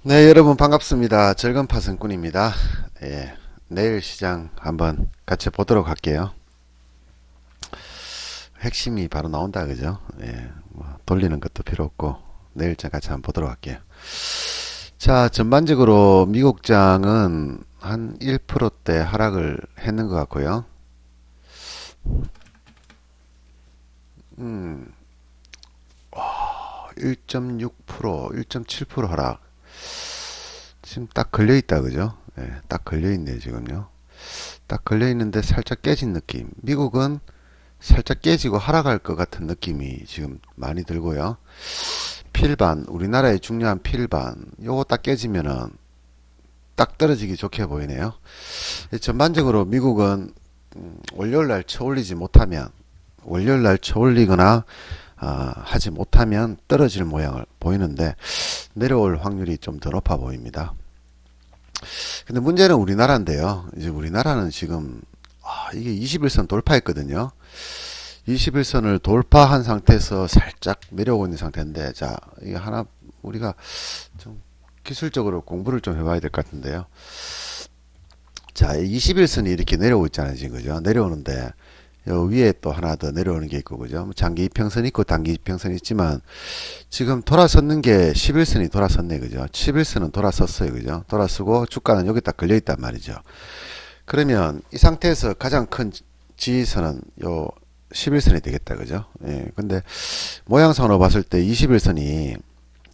네, 여러분 반갑습니다. 즐거운 파생꾼입니다. 예, 내일 시장 한번 같이 보도록 할게요. 핵심이 바로 나온다, 그죠? 예, 뭐 돌리는 것도 필요 없고 내일 장 같이 한번 보도록 할게요. 자, 전반적으로 미국장은 한 1%대 하락을 했는 것 같고요. 1.6%, 1.7% 하락. 지금 딱 걸려있다, 그죠? 예, 딱 걸려있네, 지금요. 딱 걸려있는데 살짝 깨진 느낌. 미국은 살짝 깨지고 하락할 것 같은 느낌이 지금 많이 들고요. 필반, 우리나라의 중요한 필반, 요거 딱 깨지면은 딱 떨어지기 좋게 보이네요. 전반적으로 미국은 월요일날 쳐올리지 못하면, 월요일날 쳐올리거나 하지 못하면 떨어질 모양을 보이는데 내려올 확률이 좀 더 높아 보입니다. 근데 문제는 우리나라인데요. 이제 우리나라는 지금 이게 21선 돌파했거든요. 21선을 돌파한 상태에서 살짝 내려오고 있는 상태인데, 자, 이게 하나 우리가 좀 기술적으로 공부를 좀 해봐야 될 것 같은데요. 자, 21선이 이렇게 내려오고 있잖아요, 지금, 그죠? 내려오는데 요 위에 또 하나 더 내려오는 게 있고, 그죠? 장기 이평선 있고 단기 이평선 있지만 지금 돌아섰는 게 11선이 돌아섰네, 그죠? 11선은 돌아섰어요, 그죠? 돌아서고 주가는 여기 딱 걸려 있단 말이죠. 그러면 이 상태에서 가장 큰 지지선은 요 11선이 되겠다, 그죠? 예, 근데 모양상으로 봤을 때 21선이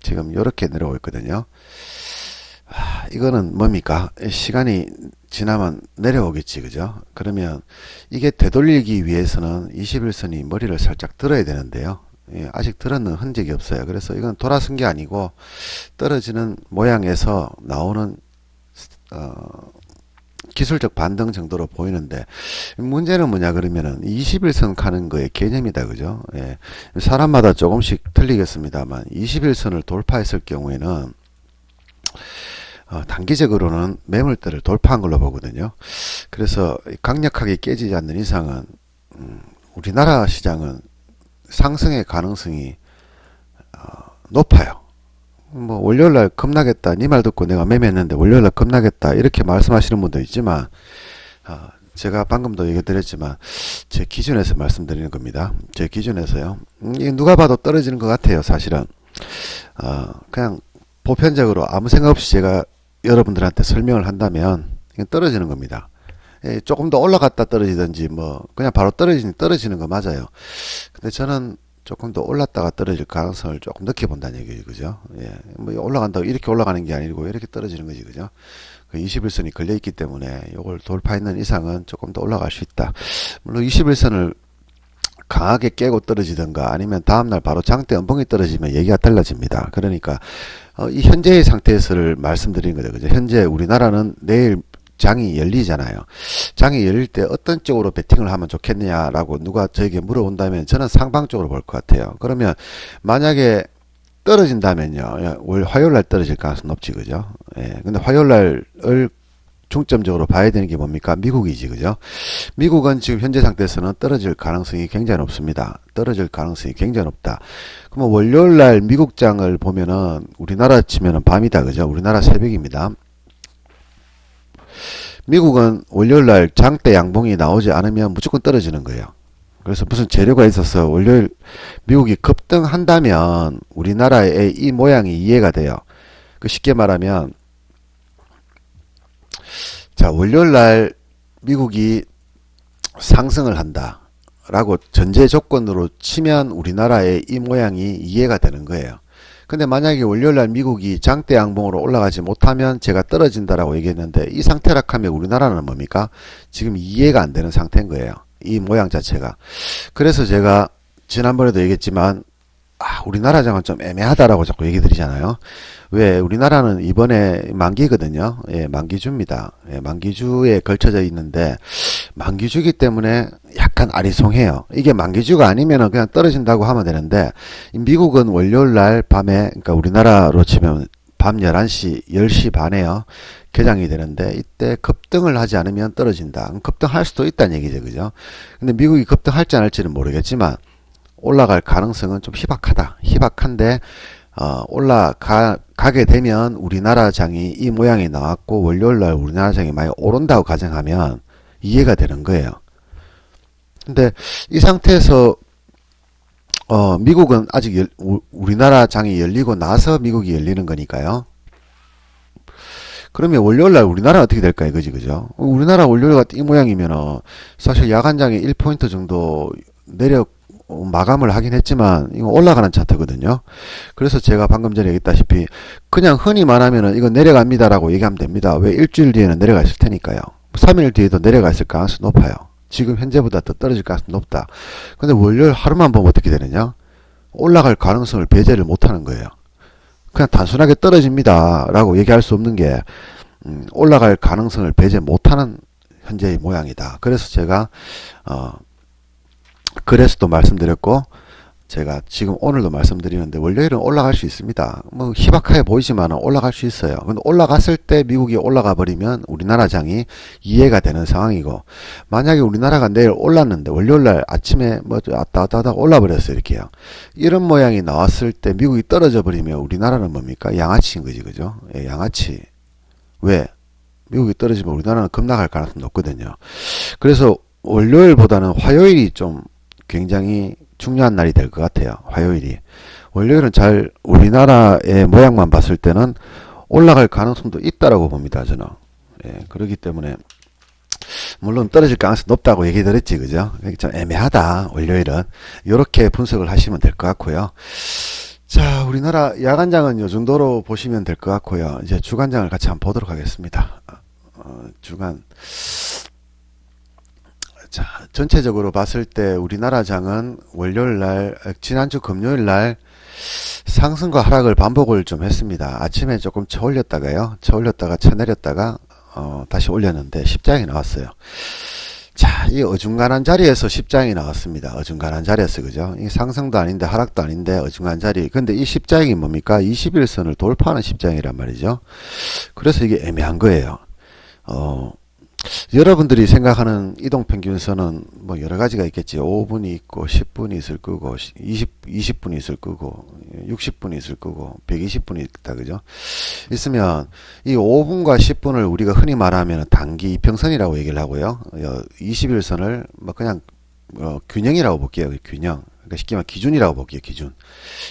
지금 이렇게 내려오고 있거든요. 이거는 뭡니까? 시간이 지나면 내려오겠지, 그죠? 그러면 이게 되돌리기 위해서는 21선이 머리를 살짝 들어야 되는데요. 예, 아직 들었는 흔적이 없어요. 그래서 이건 돌아선 게 아니고 떨어지는 모양에서 나오는 기술적 반등 정도로 보이는데, 문제는 뭐냐 그러면은 21선 가는 거의 개념이다, 그죠? 예, 사람마다 조금씩 틀리겠습니다만 21선을 돌파했을 경우에는 단기적으로는 매물대를 돌파한 걸로 보거든요. 그래서 강력하게 깨지지 않는 이상은 우리나라 시장은 상승의 가능성이 높아요. 뭐 월요일날 겁나겠다, 니 말 듣고 내가 매매했는데 월요일날 겁나겠다 이렇게 말씀하시는 분도 있지만, 제가 방금도 얘기 드렸지만 제 기준에서 말씀드리는 겁니다. 제 기준에서요. 누가 봐도 떨어지는 것 같아요, 사실은. 그냥 보편적으로 아무 생각 없이 제가 여러분들한테 설명을 한다면 이건 떨어지는 겁니다. 예, 조금 더 올라갔다 떨어지든지 뭐 그냥 바로 떨어지는 거 맞아요. 근데 저는 조금 더 올랐다가 떨어질 가능성을 조금 늦게 본다는 얘기죠, 그죠? 예, 뭐 올라간다고 이렇게 올라가는 게 아니고 이렇게 떨어지는 거지, 그죠? 그 21선이 걸려 있기 때문에 이걸 돌파했는 이상은 조금 더 올라갈 수 있다. 물론 21선을 강하게 깨고 떨어지든가 아니면 다음날 바로 장대 음봉이 떨어지면 얘기가 달라집니다. 그러니까 이 현재의 상태에서를 말씀드리는 거죠, 그죠? 현재 우리나라는 내일 장이 열리잖아요. 장이 열릴 때 어떤 쪽으로 베팅을 하면 좋겠느냐라고 누가 저에게 물어본다면 저는 상방 쪽으로 볼 것 같아요. 그러면 만약에 떨어진다면요, 화요일 날 떨어질 가능성 높지, 그죠? 예, 근데 화요일 날을 중점적으로 봐야 되는 게 뭡니까? 미국이지, 그죠? 미국은 지금 현재 상태에서는 떨어질 가능성이 굉장히 높습니다. 떨어질 가능성이 굉장히 높다. 그럼 월요일 날 미국장을 보면은 우리나라 치면은 밤이다, 그죠? 우리나라 새벽입니다. 미국은 월요일 날 장대 양봉이 나오지 않으면 무조건 떨어지는 거예요. 그래서 무슨 재료가 있어서 월요일 미국이 급등한다면 우리나라의 이 모양이 이해가 돼요. 그 쉽게 말하면, 자, 월요일 날 미국이 상승을 한다 라고 전제 조건으로 치면 우리나라의 이 모양이 이해가 되는 거예요. 근데 만약에 월요일날 미국이 장대 양봉으로 올라가지 못하면 제가 떨어진다라고 얘기했는데, 이 상태락하면 우리나라는 뭡니까? 지금 이해가 안 되는 상태인 거예요, 이 모양 자체가. 그래서 제가 지난번에도 얘기했지만 우리나라장은 좀 애매하다라고 자꾸 얘기 드리잖아요. 왜? 우리나라는 이번에 만기거든요. 예, 만기주입니다. 예, 만기주에 걸쳐져 있는데 만기주기 때문에 약간 아리송해요. 이게 만기주가 아니면 그냥 떨어진다고 하면 되는데, 미국은 월요일 날 밤에, 그러니까 우리나라로 치면 밤 11시, 10시 반에요, 개장이 되는데 이때 급등을 하지 않으면 떨어진다. 급등할 수도 있다는 얘기죠, 그죠? 근데 미국이 급등할지 안 할지는 모르겠지만 올라갈 가능성은 좀 희박하다. 희박한데 올라가 가게 되면 우리나라 장이 이 모양이 나왔고 월요일날 우리나라 장이 만약 오른다고 가정하면 이해가 되는 거예요. 근데 이 상태에서 미국은 아직 우리나라 장이 열리고 나서 미국이 열리는 거니까요. 그러면 월요일날 우리나라는 어떻게 될까 이거지, 그죠? 우리나라 월요일가 이 모양이면은 사실 야간장이 1포인트 정도 마감을 하긴 했지만 이거 올라가는 차트거든요. 그래서 제가 방금 전에 얘기했다시피 그냥 흔히 말하면은 이거 내려갑니다라고 얘기하면 됩니다. 왜? 일주일 뒤에는 내려가 있을 테니까요. 3일 뒤에도 내려가 있을 가능성이 높아요. 지금 현재보다 더 떨어질 가능성이 높다. 근데 월요일 하루만 보면 어떻게 되느냐? 올라갈 가능성을 배제를 못하는 거예요. 그냥 단순하게 떨어집니다 라고 얘기할 수 없는 게 올라갈 가능성을 배제 못하는 현재의 모양이다. 그래서 제가 그래서도 말씀드렸고 제가 지금 오늘도 말씀드리는데 월요일은 올라갈 수 있습니다. 뭐 희박하게 보이지만 올라갈 수 있어요. 근데 올라갔을 때 미국이 올라가 버리면 우리나라 장이 이해가 되는 상황이고, 만약에 우리나라가 내일 올랐는데 월요일날 아침에 뭐 왔다 갔다 하다가 올라 버렸어요. 이렇게요. 이런 모양이 나왔을 때 미국이 떨어져 버리면 우리나라는 뭡니까? 양아치인 거지, 그죠? 예, 양아치. 왜? 미국이 떨어지면 우리나라는 급락할 가능성이 높거든요. 그래서 월요일보다는 화요일이 좀 굉장히 중요한 날이 될 것 같아요. 화요일이. 월요일은 잘 우리나라의 모양만 봤을 때는 올라갈 가능성도 있다라고 봅니다. 저는. 예, 그렇기 때문에 물론 떨어질 가능성이 높다고 얘기 드렸지, 그죠? 좀 애매하다. 월요일은 이렇게 분석을 하시면 될 것 같고요. 자, 우리나라 야간장은 이 정도로 보시면 될 것 같고요. 이제 주간장을 같이 한번 보도록 하겠습니다. 주간. 자, 전체적으로 봤을 때 우리나라 장은 월요일날, 지난주 금요일날 상승과 하락을 반복을 좀 했습니다. 아침에 조금 쳐올렸다가요. 쳐올렸다가 쳐내렸다가 다시 올렸는데 십장이 나왔어요. 자, 이 어중간한 자리에서 십장이 나왔습니다. 어중간한 자리에서, 그죠? 이 상승도 아닌데 하락도 아닌데 어중간한 자리. 근데 이 십장이 뭡니까? 21선을 돌파하는 십장이란 말이죠. 그래서 이게 애매한 거예요. 여러분들이 생각하는 이동평균선은 뭐 여러 가지가 있겠지. 5분이 있고 10분이 있을 거고 20분이 있을 거고 60분이 있을 거고 120분이 있다, 그죠? 있으면 이 5분과 10분을 우리가 흔히 말하면 단기 이평선이라고 얘기를 하고요. 21선을 뭐 그냥 균형이라고 볼게요. 균형. 그러니까 쉽게 말하면 기준이라고 볼게요.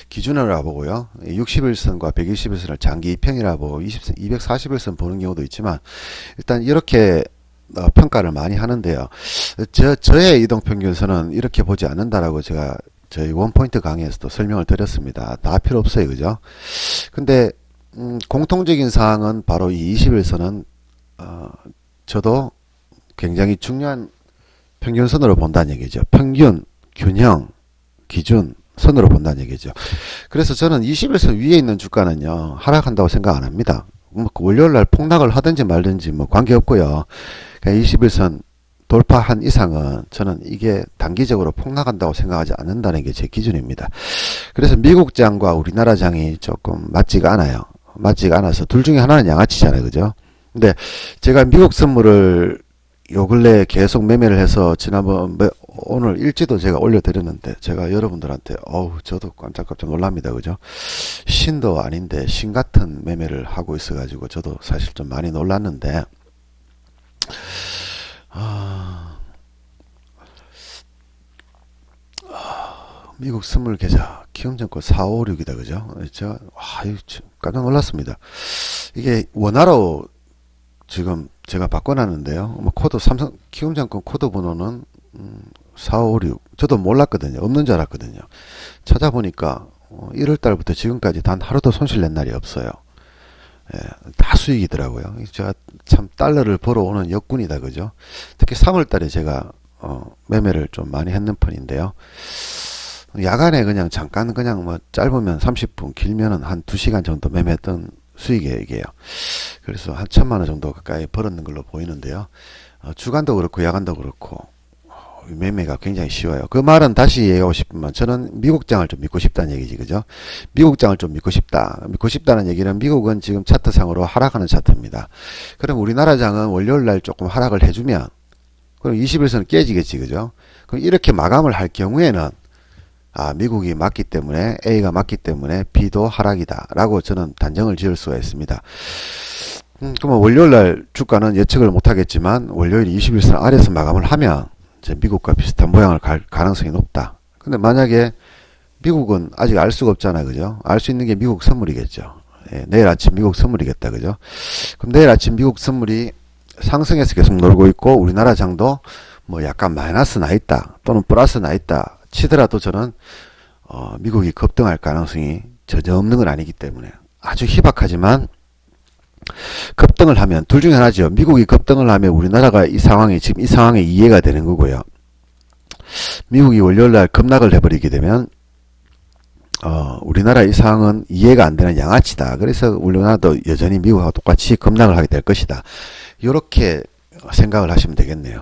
기준으로 보고요. 61선과 121선을 장기 이평이라고 보고 241선 보는 경우도 있지만 일단 이렇게 평가를 많이 하는데요. 저의 이동평균선은 이렇게 보지 않는다라고 제가 저희 원포인트 강의에서도 설명을 드렸습니다. 다 필요 없어요, 그죠? 근데 공통적인 사항은 바로 이 21선은 저도 굉장히 중요한 평균선으로 본다는 얘기죠. 평균, 균형, 기준, 선으로 본다는 얘기죠. 그래서 저는 21선 위에 있는 주가는요, 하락한다고 생각 안 합니다. 뭐 월요일날 폭락을 하든지 말든지 뭐 관계없고요. 21선 돌파한 이상은 저는 이게 단기적으로 폭락한다고 생각하지 않는다는 게 제 기준입니다. 그래서 미국 장과 우리나라 장이 조금 맞지가 않아요. 맞지가 않아서 둘 중에 하나는 양아치잖아요, 그죠? 근데 제가 미국 선물을 요 근래 계속 매매를 해서 지난번 오늘 일지도 제가 올려드렸는데 제가 여러분들한테 저도 깜짝깜짝 놀랍니다, 그죠? 신도 아닌데 신 같은 매매를 하고 있어가지고 저도 사실 좀 많이 놀랐는데 미국 선물 계좌 키움증권 456이다, 그죠? 제가 깜짝 놀랐습니다. 이게 원화로 지금 제가 바꿔놨는데요. 뭐 코드 삼성 키움증권 코드 번호는 456. 저도 몰랐거든요. 없는 줄 알았거든요. 찾아보니까 1월달부터 지금까지 단 하루도 손실 낸 날이 없어요. 예, 다 수익이더라고요. 제가 참 달러를 벌어오는 역군이다, 그죠? 특히 3월달에 제가 매매를 좀 많이 했는 편인데요. 야간에 그냥 잠깐 그냥 뭐 짧으면 30분, 길면은 한 2시간 정도 매매했던 수익이에요, 이게요. 그래서 한 1,000만원 정도 가까이 벌었는 걸로 보이는데요. 주간도 그렇고 야간도 그렇고 매매가 굉장히 쉬워요. 그 말은 다시 얘기하고 싶으면 저는 미국장을 좀 믿고 싶다는 얘기지, 그죠? 미국장을 좀 믿고 싶다. 믿고 싶다는 얘기는 미국은 지금 차트상으로 하락하는 차트입니다. 그럼 우리나라 장은 월요일날 조금 하락을 해주면 그럼 21선은 깨지겠지, 그죠? 그럼 이렇게 마감을 할 경우에는 미국이 맞기 때문에 A가 맞기 때문에 B도 하락이다 라고 저는 단정을 지을 수가 있습니다. 그러면 월요일날 주가는 예측을 못하겠지만 월요일 21선 아래에서 마감을 하면 이제 미국과 비슷한 모양을 갈 가능성이 높다. 근데 만약에 미국은 아직 알 수가 없잖아요. 그죠? 알 수 있는 게 미국 선물이겠죠. 예, 내일 아침 미국 선물이겠다. 그죠? 그럼 내일 아침 미국 선물이 상승해서 계속 놀고 있고 우리나라 장도 뭐 약간 마이너스 나 있다 또는 플러스 나 있다 치더라도 저는 미국이 급등할 가능성이 전혀 없는 건 아니기 때문에 아주 희박하지만 급등을 하면 둘 중에 하나죠. 미국이 급등을 하면 우리나라가 이 상황이 지금 이 상황에 이해가 되는 거고요. 미국이 월요일날 급락을 해버리게 되면 우리나라 이 상황은 이해가 안 되는 양아치다. 그래서 우리나라도 여전히 미국하고 똑같이 급락을 하게 될 것이다. 이렇게 생각을 하시면 되겠네요.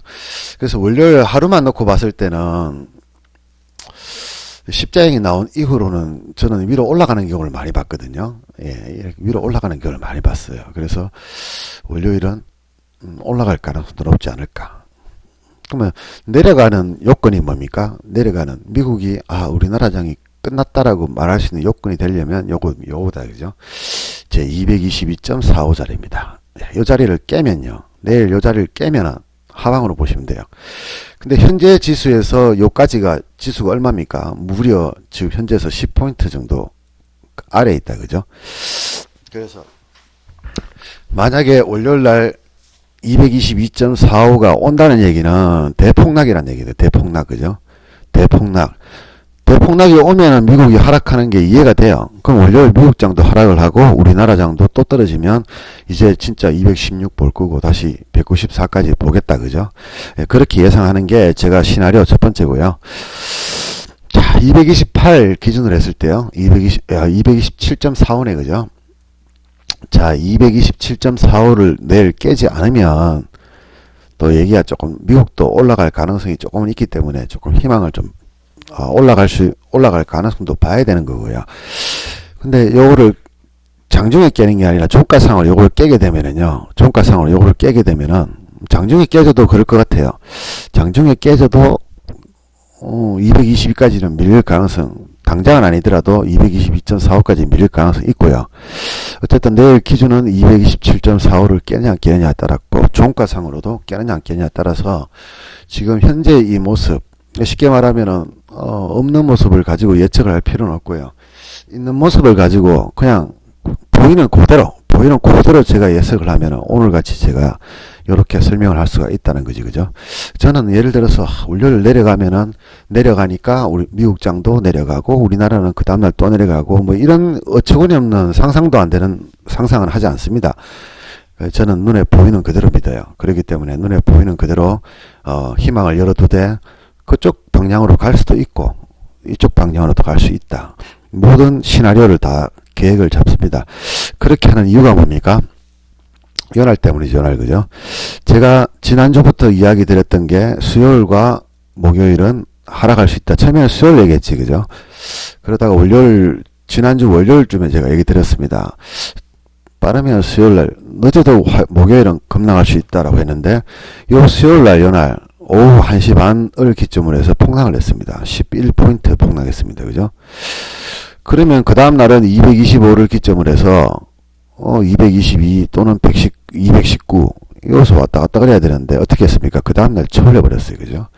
그래서 월요일 하루만 놓고 봤을 때는 십자형이 나온 이후로는 저는 위로 올라가는 경우를 많이 봤거든요. 예, 이렇게 위로 올라가는 경우를 많이 봤어요. 그래서 월요일은 올라갈 가능성도 높지 않을까. 그러면 내려가는 요건이 뭡니까? 내려가는 미국이 우리나라 장이 끝났다라고 말할 수 있는 요건이 되려면 요거다 그죠? 제 222.45자리입니다. 이 자리를 깨면요. 내일 이 자리를 깨면은 하방으로 보시면 돼요. 근데 현재 지수에서 요까지가 지수가 얼마입니까? 무려 지금 현재에서 10포인트 정도 아래에 있다. 그죠? 그래서 만약에 월요일날 222.45가 온다는 얘기는 대폭락이라는 얘기예요. 대폭락. 그죠? 대폭락이 오면은 미국이 하락하는 게 이해가 돼요. 그럼 월요일 미국 장도 하락을 하고 우리나라 장도 또 떨어지면 이제 진짜 216 볼 거고 다시 194까지 보겠다. 그죠? 예, 그렇게 예상하는 게 제가 시나리오 첫 번째고요. 자, 228 기준으로 했을 때요. 227.45네. 그죠? 자, 227.45를 내일 깨지 않으면 또 얘기가 조금 미국도 올라갈 가능성이 조금은 있기 때문에 조금 희망을 좀 올라갈 가능성도 봐야 되는 거고요. 근데 요거를 장중에 깨는 게 아니라 종가상으로 요걸 깨게 되면은요. 종가상으로 요걸 깨게 되면은 장중에 깨져도 그럴 것 같아요. 장중에 깨져도 222까지는 밀릴 가능성 당장은 아니더라도 222.45까지 밀릴 가능성이 있고요. 어쨌든 내일 기준은 227.45를 깨느냐 안 깨느냐에 따랐고 종가상으로도 깨느냐 안 깨느냐에 따라서 지금 현재 이 모습 쉽게 말하면은 없는 모습을 가지고 예측을 할 필요는 없고요. 있는 모습을 가지고 그냥 보이는 그대로 제가 예측을 하면은 오늘같이 제가 이렇게 설명을 할 수가 있다는 거지. 그죠? 저는 예를 들어서 월요일 내려가니까 우리 미국 장도 내려가고 우리나라는 그 다음날 또 내려가고 뭐 이런 어처구니 없는 상상도 안 되는 상상은 하지 않습니다. 저는 눈에 보이는 그대로 믿어요. 그렇기 때문에 눈에 보이는 그대로 희망을 열어두되 그쪽 방향으로 갈 수도 있고 이쪽 방향으로도 갈 수 있다. 모든 시나리오를 다 계획을 잡습니다. 그렇게 하는 이유가 뭡니까? 연할 때문이죠. 연할. 그죠? 제가 지난주부터 이야기 드렸던 게 수요일과 목요일은 하락할 수 있다. 처음에는 수요일 얘기했지. 그죠? 그러다가 지난주 월요일쯤에 제가 얘기 드렸습니다. 빠르면 수요일날, 늦어도 목요일은 급락할 수 있다라고 했는데 요 수요일날 연할 오후 1시 반을 기점으로 해서 폭락을 했습니다. 11포인트 폭락했습니다. 그죠? 그러면 그 다음 날은 225를 기점으로 해서 222 또는 219 여기서 왔다 갔다 그래야 되는데 어떻게 했습니까? 그 다음 날 쳐올려 버렸어요. 그죠?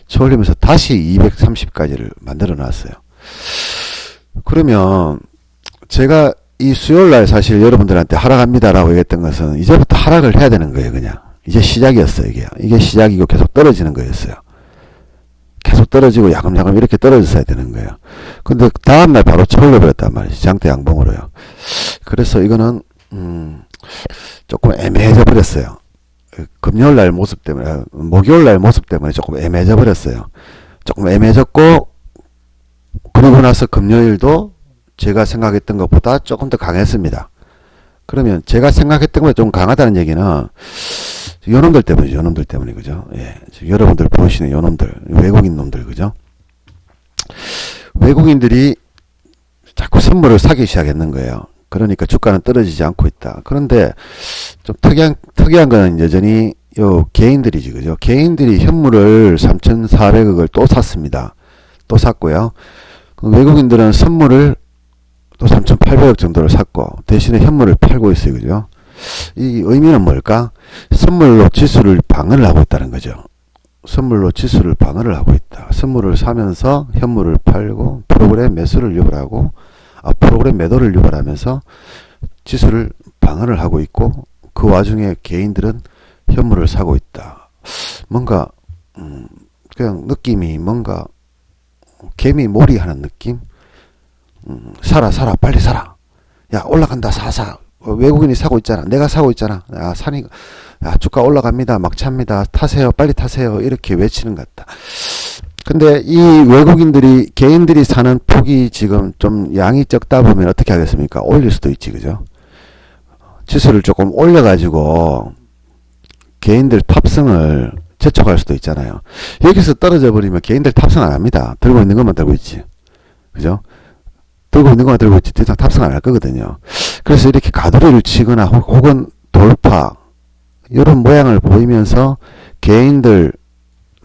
쳐올리면서 다시 230까지를 만들어 놨어요. 그러면 제가 이 수요일 날 사실 여러분들한테 하락합니다라고 얘기했던 것은 이제부터 하락을 해야 되는 거예요. 그냥 이제 시작이었어요. 이게 시작이고 계속 떨어지는 거였어요. 계속 떨어지고 야금야금 이렇게 떨어졌어야 되는 거예요. 근데 다음날 바로 쳐올려 버렸단 말이에요. 장대 양봉으로요. 그래서 이거는 조금 애매해져 버렸어요. 금요일 날 모습 때문에, 목요일 날 모습 때문에 조금 애매해져 버렸어요. 조금 애매해졌고, 그러고 나서 금요일도 제가 생각했던 것보다 조금 더 강했습니다. 그러면 제가 생각했던 것보다 좀 강하다는 얘기는 요놈들 때문이죠. 요놈들 때문에. 그죠? 예. 여러분들 보시는 요놈들, 외국인 놈들. 그죠? 외국인들이 자꾸 선물을 사기 시작했는 거예요. 그러니까 주가는 떨어지지 않고 있다. 그런데 좀 특이한 거는 여전히 요 개인들이지. 그죠? 개인들이 현물을 3,400억을 또 샀습니다. 또 샀고요. 외국인들은 선물을 또 3,800억 정도를 샀고 대신에 현물을 팔고 있어요. 그죠? 이 의미는 뭘까? 선물로 지수를 방어를 하고 있다는 거죠. 선물로 지수를 방어를 하고 있다. 선물을 사면서 현물을 팔고 프로그램 매수를 유발하고 프로그램 매도를 유발하면서 지수를 방어를 하고 있고 그 와중에 개인들은 현물을 사고 있다. 뭔가 그냥 느낌이 뭔가 개미 몰이 하는 느낌? 사라 빨리 사라. 야 올라간다 사. 외국인이 사고 있잖아. 내가 사고 있잖아. 야 사니 야 주가 올라갑니다. 막 찹니다. 타세요. 빨리 타세요. 이렇게 외치는 것 같다. 근데 이 외국인들이 개인들이 사는 폭이 지금 좀 양이 적다 보면 어떻게 하겠습니까? 올릴 수도 있지. 그죠? 지수를 조금 올려가지고 개인들 탑승을 재촉할 수도 있잖아요. 여기서 떨어져 버리면 개인들 탑승 안 합니다. 들고 있는 것만 들고 있지. 그죠? 들고 있는 것만 들고 있지. 더 이상 탑승 안 할 거거든요. 그래서 이렇게 가두리를 치거나 혹은 돌파 이런 모양을 보이면서 개인들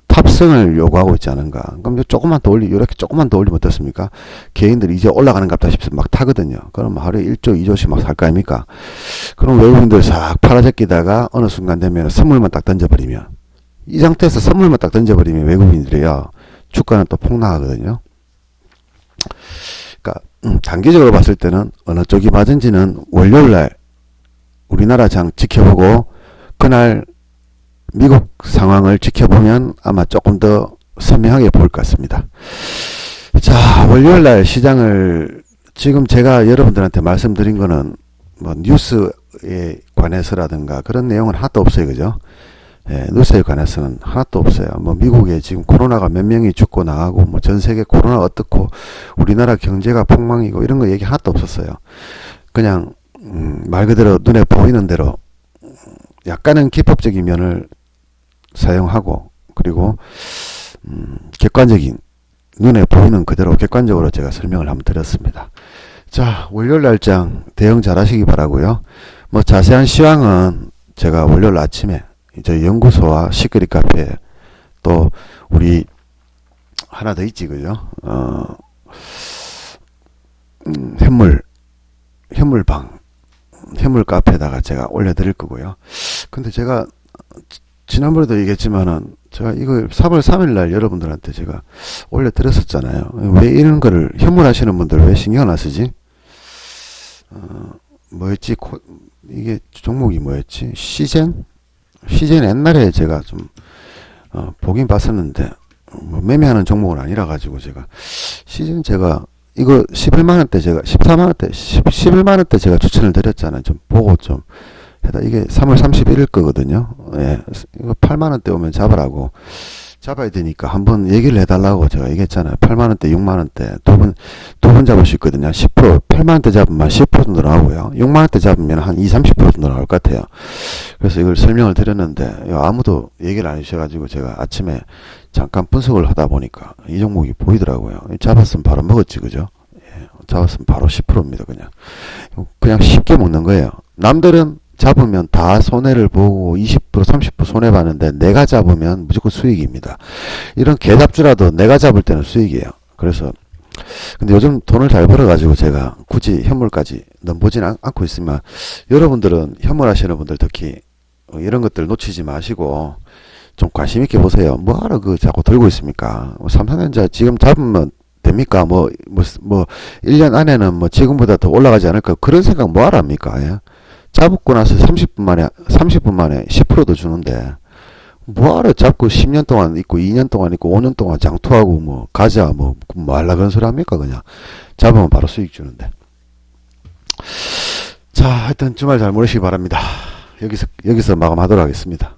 탑승을 요구하고 있지 않은가. 그럼 조금만 더 이렇게 조금만 더 올리면 어떻습니까? 개인들이 이제 올라가는 갑다 싶어서 막 타거든요. 그럼 하루에 1조, 2조씩 막 살 거 아닙니까? 그럼 외국인들 싹 팔아제끼다가 어느 순간 되면 선물만 딱 던져버리면, 이 상태에서 선물만 딱 던져버리면 외국인들이요, 주가는 또 폭락하거든요. 그러니까 단기적으로 봤을 때는 어느 쪽이 맞은지는 월요일날 우리나라 장 지켜보고 그날 미국 상황을 지켜보면 아마 조금 더 선명하게 보일 것 같습니다. 자, 월요일날 시장을 지금 제가 여러분들한테 말씀드린 거는 뭐 뉴스에 관해서라든가 그런 내용은 하나도 없어요. 그죠? 예, 뉴스에 관해서는 하나도 없어요. 뭐 미국에 지금 코로나가 몇 명이 죽고 나가고 뭐 전 세계 코로나 어떻고 우리나라 경제가 폭망이고 이런 거 얘기 하나도 없었어요. 그냥 말 그대로 눈에 보이는 대로 약간은 기법적인 면을 사용하고 그리고 객관적인 눈에 보이는 그대로 객관적으로 제가 설명을 한번 드렸습니다. 자, 월요일 날장 대응 잘 하시기 바라고요. 뭐 자세한 시황은 제가 월요일 아침에 저희 연구소와 시크릿 카페 또 우리 하나 더 있지 그죠? 현물방 현물 카페에다가 제가 올려드릴 거고요. 근데 제가 지난번에도 얘기했지만은 제가 이걸 3월 3일 날 여러분들한테 제가 올려드렸었잖아요. 왜 이런 거를 현물하시는 분들 왜 신경 안 쓰지? 뭐였지? 이게 종목이 뭐였지? 시젠 옛날에 제가 좀 보긴 봤었는데 뭐 매매하는 종목은 아니라 가지고 제가 시즌 제가 이거 11만원대 제가 14만원대 11만원대 제가 추천을 드렸잖아요. 좀 보고 좀 해다 이게 3월 31일 거거든요. 예, 이거 8만원대 오면 잡으라고 잡아야 되니까 한번 얘기를 해달라고 제가 얘기했잖아요. 8만원대 6만원대 두 번 잡을 수 있거든요. 10% 8만원대 잡으면 10% 정도 나오고요. 6만원대 잡으면 한 20-30% 정도 나올 것 같아요. 그래서 이걸 설명을 드렸는데 아무도 얘기를 안 해주셔가지고 제가 아침에 잠깐 분석을 하다 보니까 이 종목이 보이더라고요. 잡았으면 바로 먹었지 그죠? 예, 잡았으면 바로 10%입니다. 그냥 쉽게 먹는 거예요. 남들은 잡으면 다 손해를 보고 20% 30% 손해봤는데 내가 잡으면 무조건 수익입니다. 이런 개잡주라도 내가 잡을 때는 수익이에요. 그래서 근데 요즘 돈을 잘 벌어가지고 제가 굳이 현물까지 넘보진 않고 있으면 여러분들은 현물 하시는 분들 특히 이런 것들 놓치지 마시고 좀 관심 있게 보세요. 뭐하러 자꾸 들고 있습니까? 3, 4년자 지금 잡으면 됩니까? 1년 안에는 뭐 지금보다 더 올라가지 않을까? 그런 생각 뭐하러 합니까? 예? 잡고 나서 30분 만에 10%도 주는데 뭐하러 잡고 10년 동안 있고 2년 동안 있고 5년 동안 장투하고 뭐 가자 뭐 하려 그런 소리 합니까? 그냥 잡으면 바로 수익 주는데. 자, 하여튼 주말 잘 보내시기 바랍니다. 여기서 마감하도록 하겠습니다.